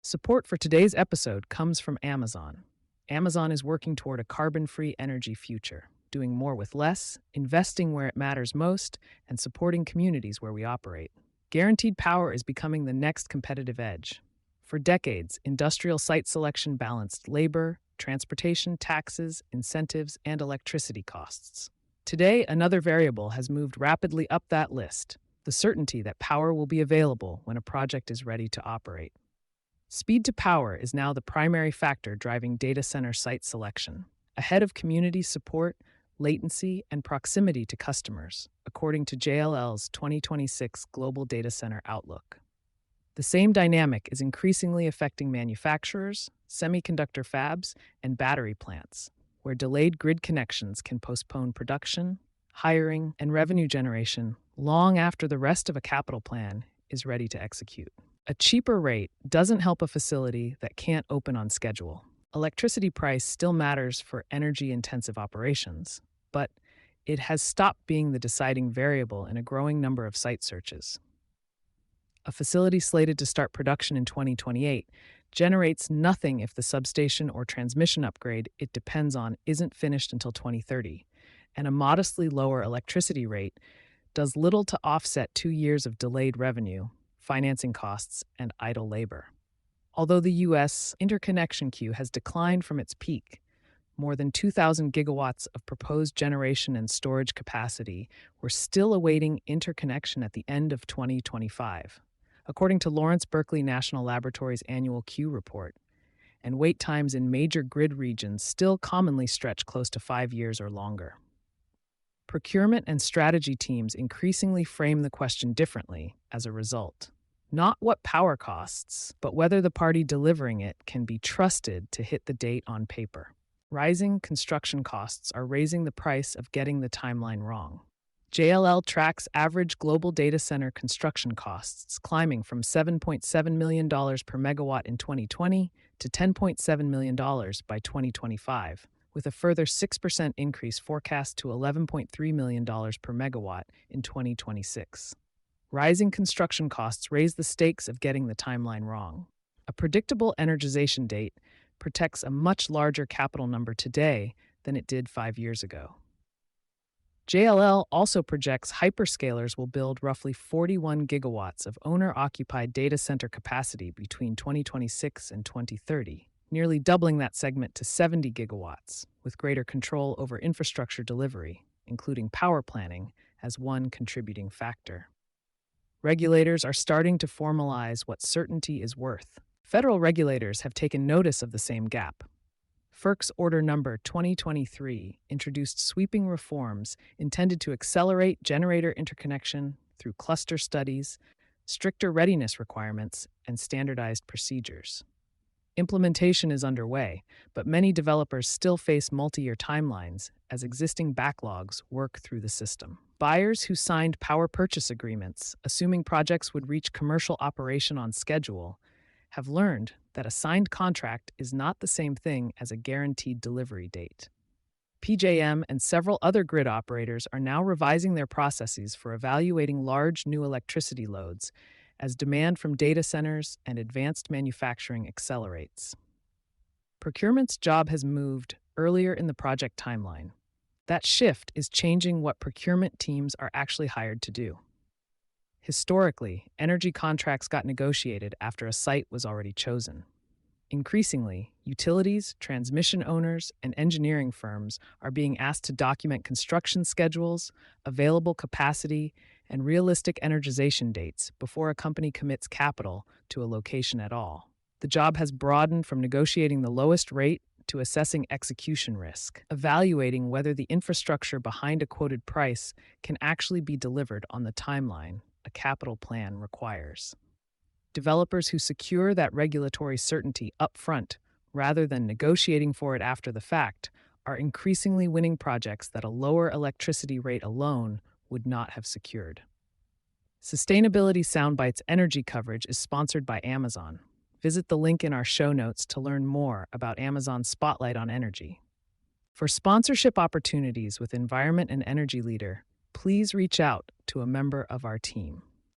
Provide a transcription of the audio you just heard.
Support for today's episode comes from Amazon. Amazon is working toward a carbon-free energy future, doing more with less, investing where it matters most, and supporting communities where we operate. Guaranteed power is becoming the next competitive edge. For decades, industrial site selection balanced labor, transportation, taxes, incentives, and electricity costs. Today, another variable has moved rapidly up that list: the certainty that power will be available when a project is ready to operate. Speed to power is now the primary factor driving data center site selection, ahead of community support, latency, and proximity to customers, according to JLL's 2026 Global Data Center Outlook. The same dynamic is increasingly affecting manufacturers, semiconductor fabs, and battery plants, where delayed grid connections can postpone production, hiring, and revenue generation long after the rest of a capital plan is ready to execute. A cheaper rate doesn't help a facility that can't open on schedule. Electricity price still matters for energy-intensive operations, but it has stopped being the deciding variable in a growing number of site searches. A facility slated to start production in 2028 generates nothing if the substation or transmission upgrade it depends on isn't finished until 2030, and a modestly lower electricity rate does little to offset 2 years of delayed revenue, financing costs, and idle labor. Although the U.S. interconnection queue has declined from its peak, more than 2,000 gigawatts of proposed generation and storage capacity were still awaiting interconnection at the end of 2025, according to Lawrence Berkeley National Laboratory's annual queue report, and wait times in major grid regions still commonly stretch close to 5 years or longer. Procurement and strategy teams increasingly frame the question differently as a result. Not what power costs, but whether the party delivering it can be trusted to hit the date on paper. Rising construction costs are raising the price of getting the timeline wrong. JLL tracks average global data center construction costs climbing from $7.7 million per megawatt in 2020 to $10.7 million by 2025, with a further 6% increase forecast to $11.3 million per megawatt in 2026. Rising construction costs raise the stakes of getting the timeline wrong. A predictable energization date protects a much larger capital number today than it did 5 years ago. JLL also projects hyperscalers will build roughly 41 gigawatts of owner-occupied data center capacity between 2026 and 2030, nearly doubling that segment to 70 gigawatts, with greater control over infrastructure delivery, including power planning, as one contributing factor. Regulators are starting to formalize what certainty is worth. Federal regulators have taken notice of the same gap. FERC's Order Number 2023 introduced sweeping reforms intended to accelerate generator interconnection through cluster studies, stricter readiness requirements, and standardized procedures. Implementation is underway, but many developers still face multi-year timelines as existing backlogs work through the system. Buyers who signed power purchase agreements, assuming projects would reach commercial operation on schedule, have learned that a signed contract is not the same thing as a guaranteed delivery date. PJM and several other grid operators are now revising their processes for evaluating large new electricity loads as demand from data centers and advanced manufacturing accelerates. Procurement's job has moved earlier in the project timeline. That shift is changing what procurement teams are actually hired to do. Historically, energy contracts got negotiated after a site was already chosen. Increasingly, utilities, transmission owners, and engineering firms are being asked to document construction schedules, available capacity, and realistic energization dates before a company commits capital to a location at all. The job has broadened from negotiating the lowest rate to assessing execution risk, evaluating whether the infrastructure behind a quoted price can actually be delivered on the timeline a capital plan requires. Developers who secure that regulatory certainty up front, rather than negotiating for it after the fact, are increasingly winning projects that a lower electricity rate alone would not have secured. Sustainability Soundbites energy coverage is sponsored by Amazon. Visit the link in our show notes to learn more about Amazon's Spotlight on Energy. For sponsorship opportunities with Environment and Energy Leader, please reach out to a member of our team.